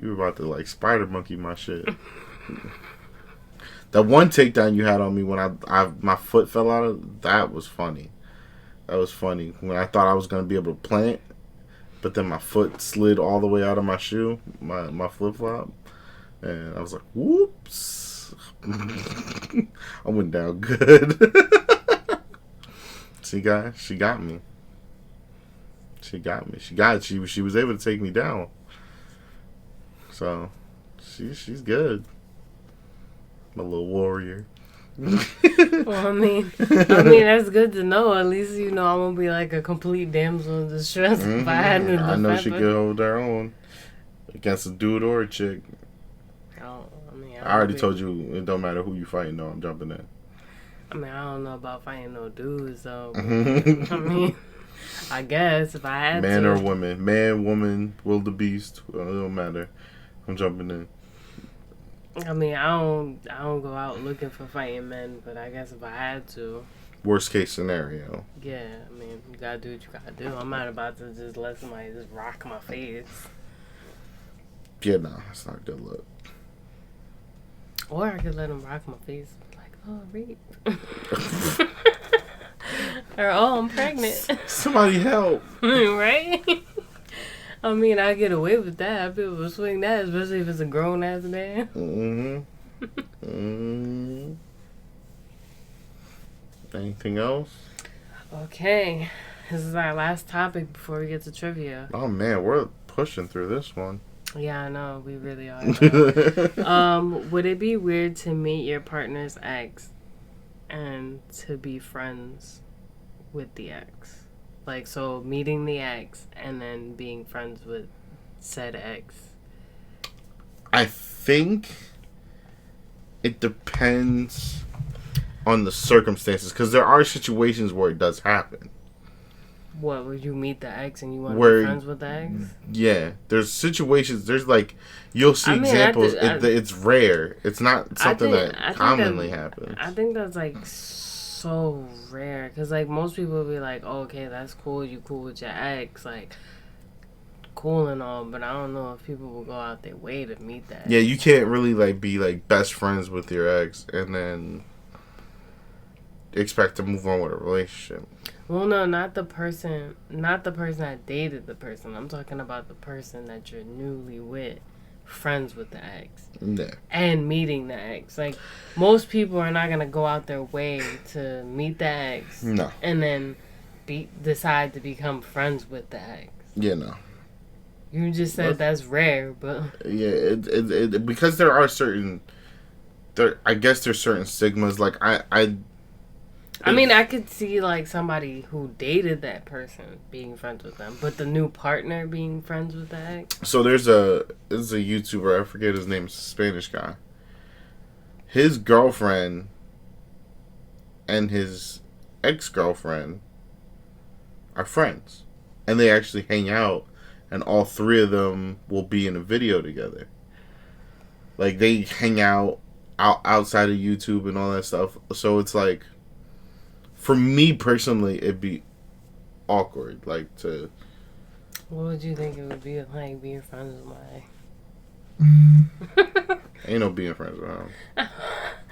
You were about to like spider monkey my shit. That one takedown you had on me when I my foot fell out of, that was funny. That was funny when I thought I was gonna be able to plant, but then my foot slid all the way out of my shoe, my flip flop, and I was like, "Whoops!" I went down good. See, guys, she got me. She was able to take me down. So, she's good. My little warrior.
Well, I mean, that's good to know. At least I won't be like a complete damsel in distress if I had to.
I know she could hold her own against a dude or a chick. I already told you it don't matter who you fighting. No, I'm jumping in.
I mean, I don't know about fighting no dudes though. I mean, I guess if I had
man or woman, man, woman, wildebeest, it don't matter. I'm jumping in.
I mean, I don't go out looking for fighting men, but I guess if I had to.
Worst case scenario.
Yeah, I mean, you gotta do what you gotta do. I'm not about to just let somebody just rock my face.
Yeah, nah, it's not a good look.
Or I could let them rock my face, like, oh, rape. Or, oh, I'm pregnant.
Somebody help.
Right? I mean, I get away with that. I'd be able to swing that, especially if it's a grown ass man.
Mm-hmm. Anything else?
Okay. This is our last topic before we get to trivia.
Oh, man, we're pushing through this one.
Yeah, I know. We really are. Would it be weird to meet your partner's ex and to be friends with the ex? Like, so meeting the ex and then being friends with said ex.
I think it depends on the circumstances, because there are situations where it does happen.
What, would you meet the ex and you want to be friends with the ex?
Yeah, there's situations. There's like, you'll see examples. It's rare. It's not something that commonly happens.
I think that's like so rare, because like most people will be like, oh, okay, that's cool. You cool with your ex, like cool and all, but I don't know if people will go out their way to meet that.
Yeah, you can't really like be like best friends with your ex and then expect to move on with a relationship.
Well, no, not the person that dated the person. I'm talking about the person that you're newly with, friends with the ex.
Yeah.
And meeting the ex. Like, most people are not going to go out their way to meet the ex.
No.
And then decide to become friends with the ex.
Yeah, no.
You just said that's rare, but...
Yeah, it because there are certain... I guess there's certain stigmas. Like,
I mean, I could see, like, somebody who dated that person being friends with them, but the new partner being friends with the ex.
So there's a YouTuber, I forget his name, it's a Spanish guy. His girlfriend and his ex-girlfriend are friends. And they actually hang out, and all three of them will be in a video together. Like, they hang out outside of YouTube and all that stuff. So it's like... For me personally, it'd be awkward, like to.
What would you think it would be like being friends with my?
Ain't no being friends with him.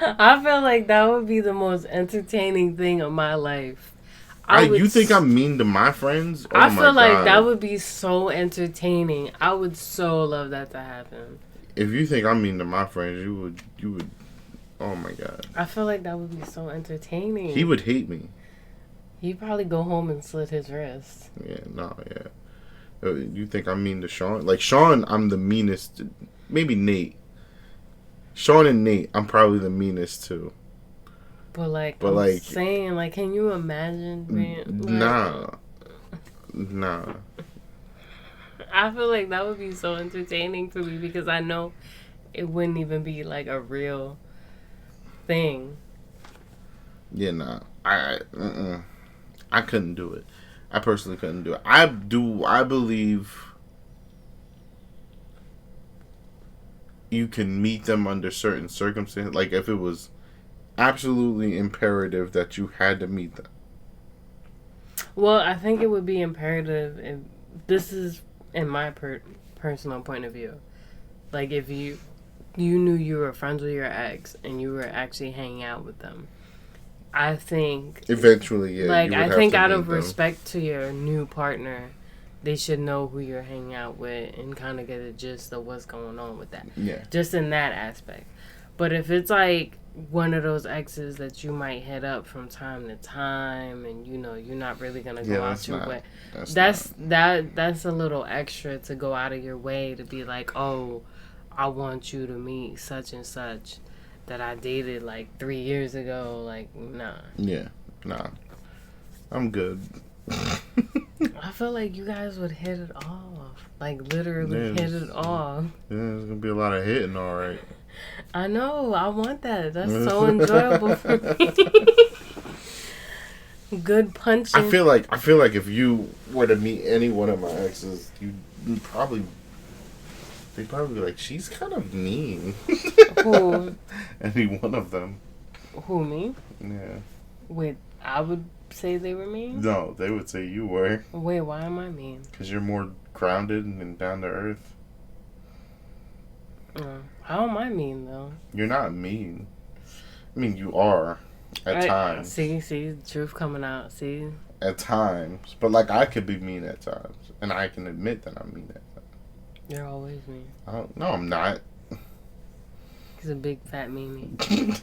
I feel like that would be the most entertaining thing of my life.
You think I'm mean to my friends? Oh
I
my
feel like
God.
that would be so entertaining. I would so love that to happen.
If you think I'm mean to my friends, you would. Oh my God.
I feel like that would be so entertaining.
He would hate me.
He'd probably go home and slit his wrist.
Yeah, no, yeah. You think I'm mean to Sean? Like, Sean, I'm the meanest. Maybe Nate. Sean and Nate, I'm probably the meanest too.
But I'm saying, like, can you imagine being... Like,
Nah.
I feel like that would be so entertaining for me because I know it wouldn't even be, like, a real... thing.
Yeah, nah. I couldn't do it. I personally couldn't do it. I believe you can meet them under certain circumstances. Like if it was absolutely imperative that you had to meet them.
Well, I think it would be imperative if this is in my personal point of view. Like if you knew you were friends with your ex and you were actually hanging out with them. I think
eventually, yeah.
Like I think out of respect to your new partner, they should know who you're hanging out with and kind of get a gist of what's going on with that.
Yeah.
Just in that aspect. But if it's like one of those exes that you might hit up from time to time and you know you're not really gonna go out your way. That's a little extra to go out of your way to be like, oh, I want you to meet such and such that I dated like 3 years ago. Like, nah.
Yeah, nah. I'm good.
I feel like you guys would hit it off. Like, literally hit it off.
Yeah, there's going to be a lot of hitting, all right.
I know. I want that. That's so enjoyable for me. Good punching.
I feel like if you were to meet any one of my exes, you'd probably... They'd probably be like, she's kind of mean.
Who?
Any one of them.
Who, me?
Yeah.
Wait, I would say they were mean?
No, they would say you were.
Wait, why am I mean?
Because you're more grounded and down to earth.
How am I mean, though?
You're not mean. I mean, you are. At times.
See, truth coming out. See?
At times. But, like, I could be mean at times. And I can admit that I'm mean at times.
You're always mean.
No, I'm not.
He's a big fat meanie.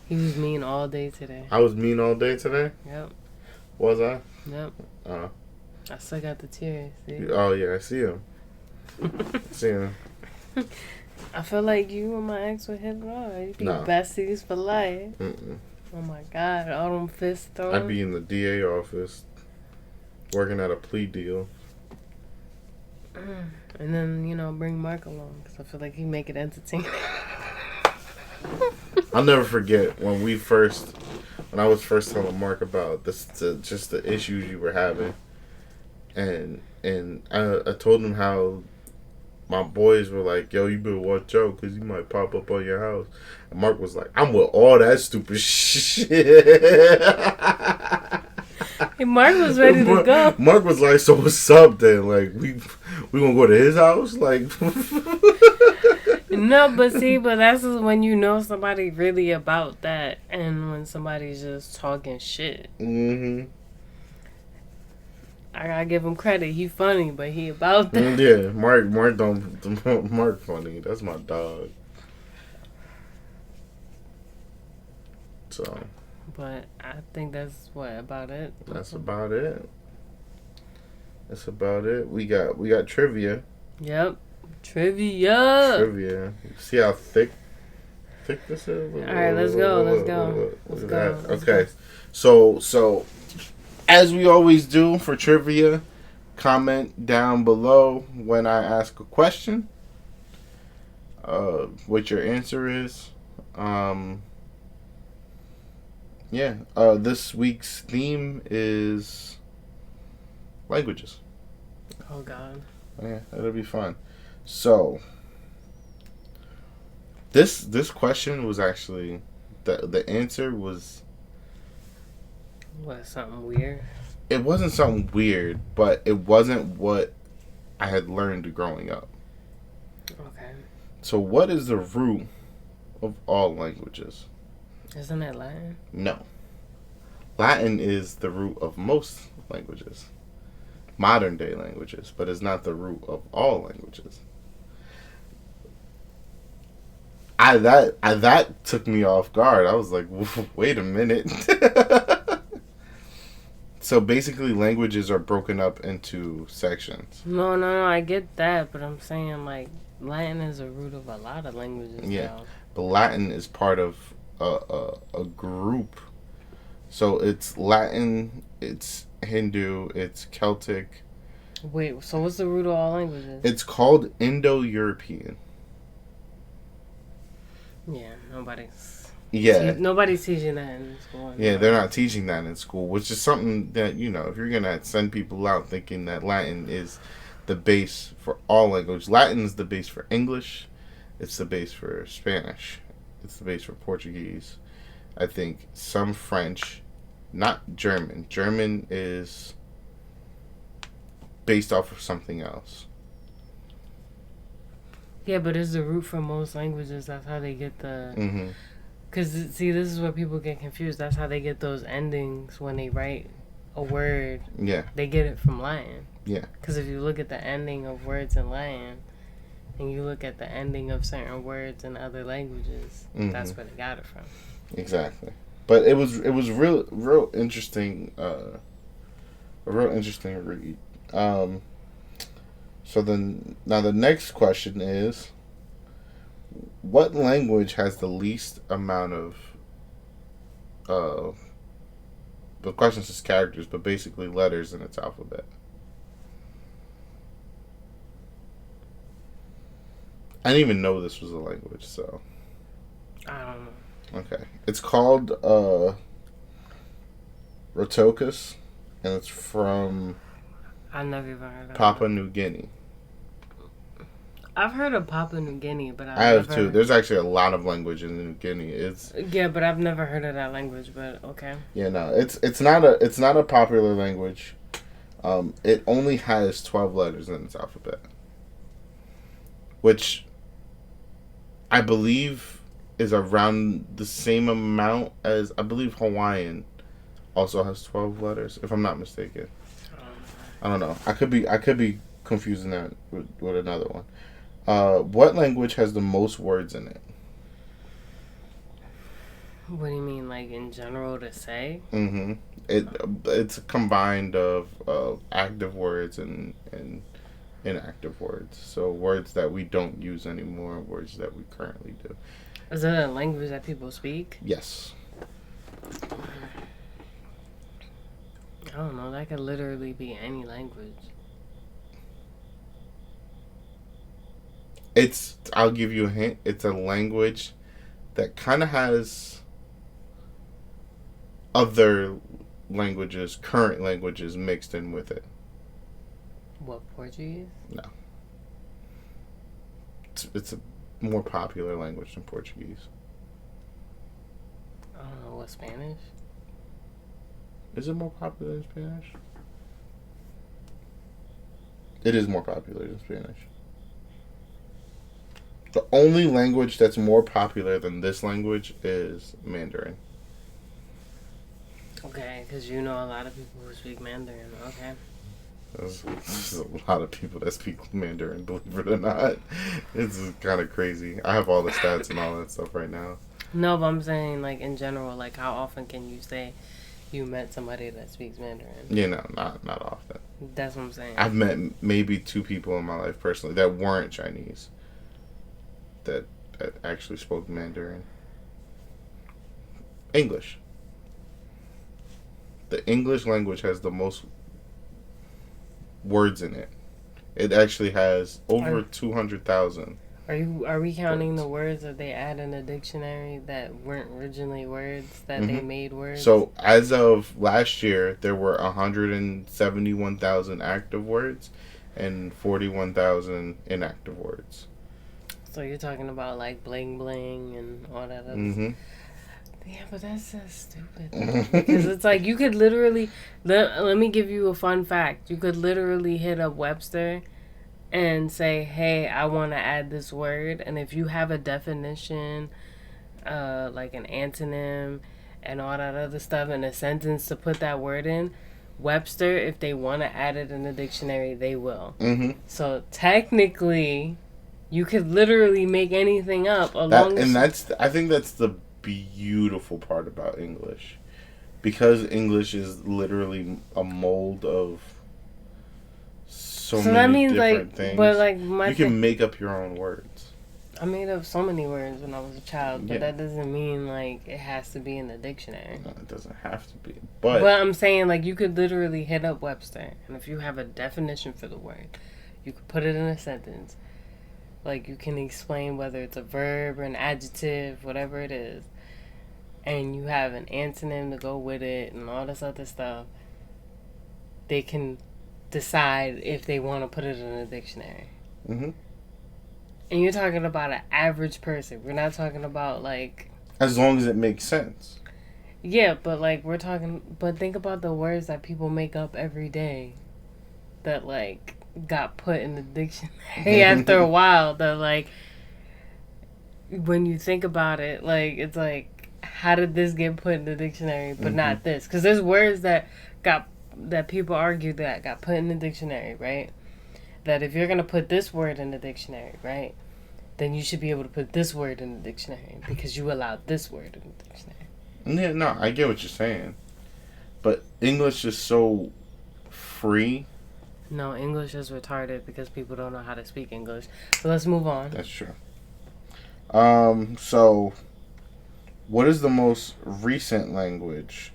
He was mean all day today.
I was mean all day today?
Yep.
Was I?
Yep. I still got the tears. See?
Oh, yeah, I see him. See him.
I feel like you and my ex would hit it off. You'd be besties for life.
Mm-mm.
Oh, my God. All them fists thrown.
I'd be in the DA office working out a plea deal.
And then, bring Mark along because I feel like he'd make it entertaining.
I'll never forget when I was first telling Mark about just the issues you were having. And I told him how my boys were like, yo, you better watch out because he might pop up on your house. And Mark was like, I'm with all that stupid shit.
Hey, Mark was ready to go.
Mark was like, so what's up then? Like, We gonna go to his house? Like,
No, but see, but that's when you know somebody really about that, and when somebody's just talking shit.
mm-hmm.
I gotta give him credit. He funny, but he about that.
Yeah, Mark don't Mark funny. That's my dog. So
But I think that's about it.
that's about it. That's about it. We got trivia.
Yep. Trivia.
Trivia. See how thick this is?
All right, let's go. Let's go.
Look
Let's
at
go.
that. Okay. So as we always do for trivia, comment down below when I ask a question. What your answer is. Yeah. This week's theme is languages.
Oh God.
Yeah, that'll be fun. So this question was actually the answer was,
What? Something weird?
it wasn't something weird, but it wasn't what I had learned growing up.
Okay.
So what is the root of all languages?
Isn't that Latin?
No. Latin is the root of most languages. Modern day languages, but it's not the root of all languages. That took me off guard. I was like, wait a minute. So basically, languages are broken up into sections.
No. I get that, but I'm saying like Latin is a root of a lot of languages.
Yeah.
Now.
But Latin is part of a group. So it's Latin, it's Hindu, it's Celtic.
Wait. So what's the root of all languages?
It's called Indo-European.
Yeah. Nobody's.
Yeah.
Nobody's teaching that in school.
Yeah, they're not teaching that in school, which is something that, if you're going to send people out thinking that Latin is the base for all language. Latin is the base for English. It's the base for Spanish. It's the base for Portuguese. I think some French, not German. German is based off of something else.
Yeah, but it's the root for most languages. That's how they get the.
Mm-hmm.
Because, see, this is where people get confused. That's how they get those endings when they write a word.
Yeah.
They get it from Latin.
Yeah.
Because if you look at the ending of words in Latin, and you look at the ending of certain words in other languages, that's where they got it from.
Exactly. But it was real interesting, a real interesting read. So then, now the next question is, what language has the least amount of, the question says characters, but basically letters in its alphabet? I didn't even know this was a language, so.
I don't know.
Okay. It's called, Rotokus, and it's from
I never even heard of
Papua New Guinea.
I've heard of Papua New Guinea, but
I have too. There's actually a lot of language in New Guinea.
Yeah, but I've never heard of that language. But okay.
Yeah, no, it's not a popular language. It only has 12 letters in its alphabet, which I believe is around the same amount as, I believe, Hawaiian also has 12 letters, if I'm not mistaken. I don't know. I could be confusing that with another one. What language has the most words in it?
What do you mean, like in general to say?
Mm-hmm. It's combined of active words and inactive words. So words that we don't use anymore, words that we currently do.
Is that a language that people speak?
Yes.
I don't know. That could literally be any language.
I'll give you a hint. It's a language that kind of has other languages, current languages mixed in with it.
What, Portuguese?
No. It's a more popular language than Portuguese.
I don't know. What, Spanish?
Is it more popular than Spanish? It is more popular than Spanish. The only language that's more popular than this language is Mandarin.
Okay, because you know a lot of people who speak Mandarin. Okay.
There's a lot of people that speak Mandarin, believe it or not. It's kind of crazy. I have all the stats and all that stuff right now.
No, but I'm saying, like, in general, like, how often can you say you met somebody that speaks Mandarin?
You know, not often.
That's what I'm saying.
I've met maybe 2 people in my life personally that weren't Chinese that actually spoke Mandarin. English. The English language has the most words in it. It actually has over 200,000.
Are we counting the words that they add in the dictionary that weren't originally words that they made words?
So as of last year, there were 171,000 active words and 41,000 inactive words.
So you're talking about like bling bling and all that other stuff. Yeah, but that's just stupid. Because it's like you could literally let me give you a fun fact. You could literally hit up Webster and say, hey, I want to add this word. And if you have a definition, like an antonym and all that other stuff in a sentence to put that word in, Webster, if they want to add it in the dictionary, they will. So technically, you could literally make anything up.
I think that's the beautiful part about English. Because English is literally a mold of so many different things.
But like
you can make up your own words.
I made up so many words when I was a child, but that doesn't mean like it has to be in the dictionary.
No, it doesn't have to be. But
I'm saying like you could literally hit up Webster, and if you have a definition for the word, you could put it in a sentence. Like you can explain whether it's a verb or an adjective, whatever it is, and you have an antonym to go with it and all this other stuff. They can decide if they want to put it in a dictionary. And you're talking about an average person. We're not talking about like...
As long as it makes sense.
Yeah, but like we're talking... But think about the words that people make up every day that like got put in the dictionary after a while. That like... When you think about it, like it's like, how did this get put in the dictionary but not this? Because there's words that people argue that got put in the dictionary, right? That if you're going to put this word in the dictionary, right, then you should be able to put this word in the dictionary because you allowed this word in the dictionary.
Yeah, no, I get what you're saying. But English is so free.
No, English is retarded because people don't know how to speak English. So let's move on.
That's true. So, what is the most recent language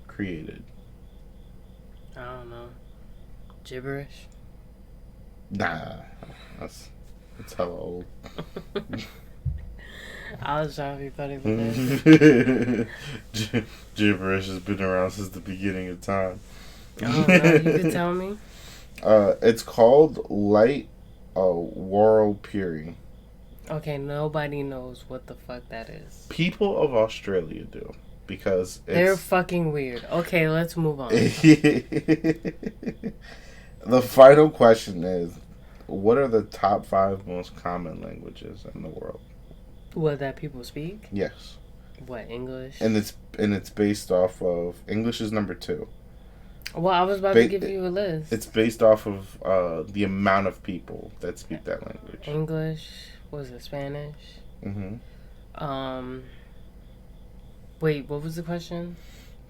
created?
I don't know. Gibberish?
Nah, that's hella old.
I was trying to be funny with that.
Gibberish has been around since the beginning of time.
I don't know. You could tell me?
It's called Light Warlpiri.
Okay, nobody knows what the fuck that is.
People of Australia do. Because
they're fucking weird. Okay, let's move on.
The final question is, what are the top 5 most common languages in the world?
What, that people speak?
Yes.
What, English?
And it's based off of... English is number 2.
Well, I was about to give you a list.
It's based off of the amount of people that speak that language.
English. Was it Spanish? Wait, what was the question?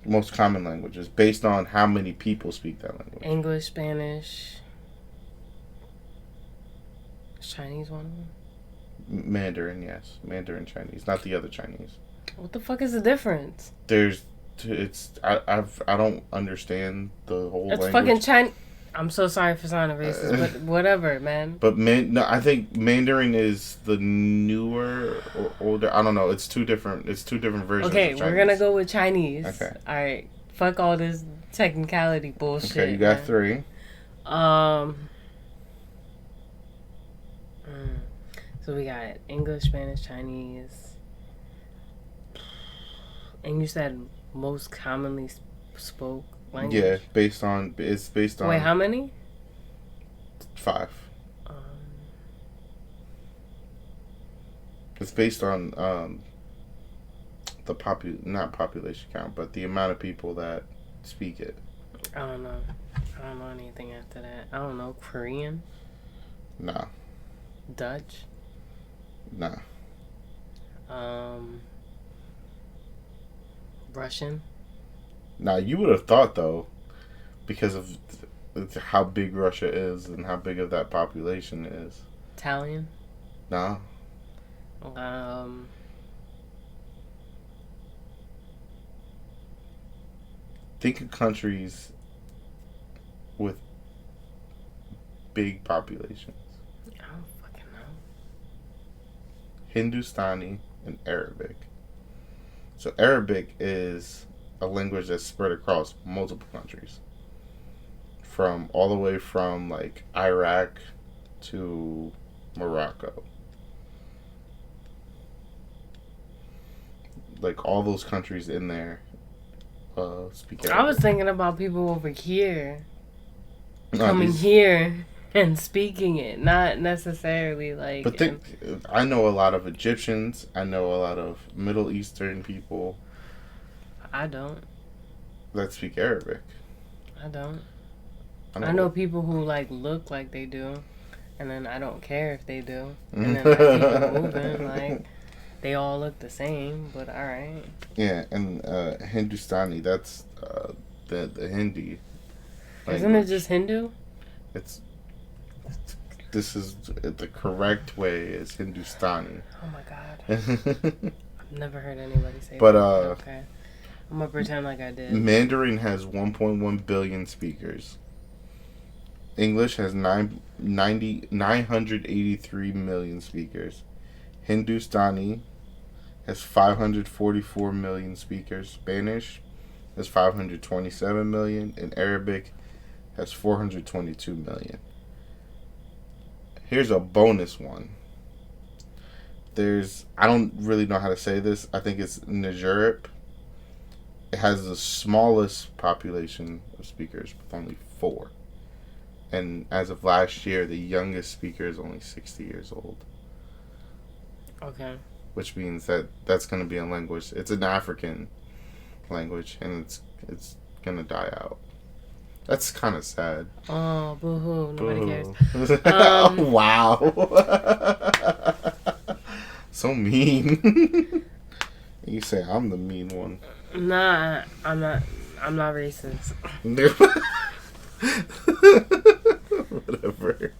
Most common languages, based on how many people speak that language.
English, Spanish. Is Chinese one of them?
Mandarin, yes. Mandarin Chinese, not the other Chinese.
What the fuck is the difference?
I don't understand the whole language.
It's fucking Chinese. I'm so sorry for sounding racist, but whatever, man.
But I think Mandarin is the newer or older. I don't know. It's two different versions.
Okay,
of Chinese.
We're gonna go with Chinese.
Okay.
All right. Fuck all this technicality bullshit.
Okay, you got 3.
So we got English, Spanish, Chinese, and you said most commonly spoke language.
Yeah, it's based on.
Wait, how many?
5.
Um,
It's based on the not population count, but the amount of people that speak it.
I don't know. I don't know anything after that. I don't know. Korean?
Nah.
Dutch?
Nah.
Russian?
Now, you would have thought, though, because of how big Russia is and how big of that population is.
Italian?
Nah. Think of countries with big populations.
I don't fucking know.
Hindustani and Arabic. So Arabic is a language that's spread across multiple countries. From all the way from like Iraq to Morocco. Like all those countries in there speak Arabic.
I was thinking about people over here coming here and speaking it, not necessarily like.
But I know a lot of Egyptians. I know a lot of Middle Eastern people.
I don't.
That speak Arabic.
I don't. I know people who like look like they do, and then I don't care if they do, and then I keep it moving. Like they all look the same, but all right.
Yeah, and Hindustani. That's the Hindi. Language.
Isn't it just Hindu?
This is the correct way is Hindustani.
Oh my god. I've never heard anybody say
but,
that. Okay. I'm gonna pretend like I did.
Mandarin has 1.1 billion speakers. English has 983 million speakers. Hindustani has 544 million speakers. Spanish has 527 million. And Arabic has 422 million. Here's a bonus one. I don't really know how to say this. I think it's Niger. It has the smallest population of speakers with only 4. And as of last year, the youngest speaker is only 60 years old.
Okay.
Which means that that's going to be a language. It's an African language, and it's going to die out. That's kind of sad.
Oh, boo-hoo. Nobody cares.
Oh, wow. So mean. You say I'm the mean one.
Nah, I'm not racist.
Whatever.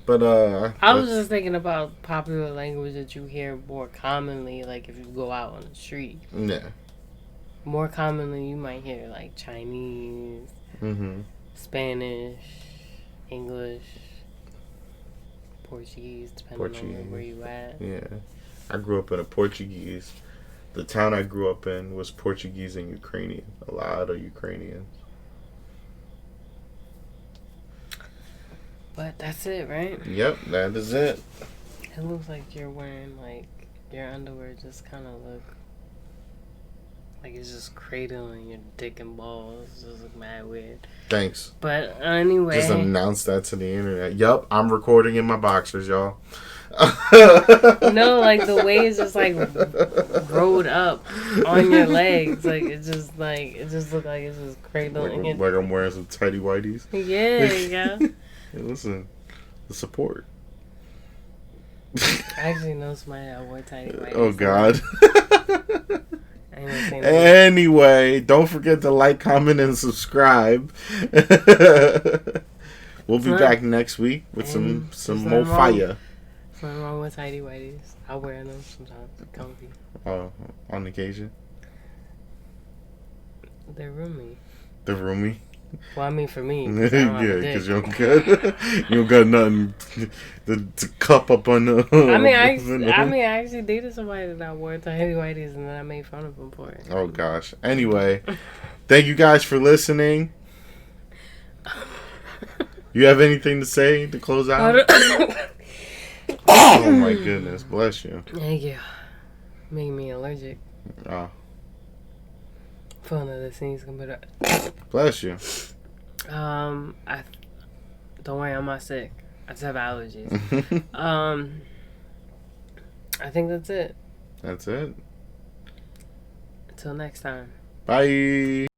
But
I was just thinking about popular language that you hear more commonly, like if you go out on the street.
Yeah.
More commonly, you might hear like Chinese, Spanish, English, Portuguese, depending on where you at.
Yeah. I grew up in a Portuguese. The town I grew up in was Portuguese and Ukrainian. A lot of Ukrainians.
But that's it, right?
Yep, that is it.
It looks like you're wearing, like, your underwear just kind of look like it's just cradling your dick and balls. It just look mad weird.
Thanks.
But anyway.
Just announce that to the internet. Yup, I'm recording in my boxers, y'all.
No, like the way it's just like rolled up on your legs, like it just look like it's just cradling.
Like I'm wearing some tighty whities.
Yeah.
Hey, listen, the support.
I actually know somebody that wore tighty whities.
Oh God.
Anyway,
don't forget to like, comment, and subscribe. We'll be back next week with some more fire.
Nothing wrong with tighty whities. I wear them sometimes. They're comfy.
Oh, on occasion?
They're roomy.
They're roomy?
Well, I mean for me.
Yeah, because you don't got nothing to cup up on the...
I actually dated somebody that wore tighty whities and then I made fun of him for it.
Oh, gosh. Anyway, thank you guys for listening. You have anything to say to close out? Oh my goodness, bless you.
Thank you. Making me allergic.
Oh.
For another sneeze, come better.
Bless you.
Don't worry, I'm not sick. I just have allergies. I think that's it.
That's it.
Until next time.
Bye.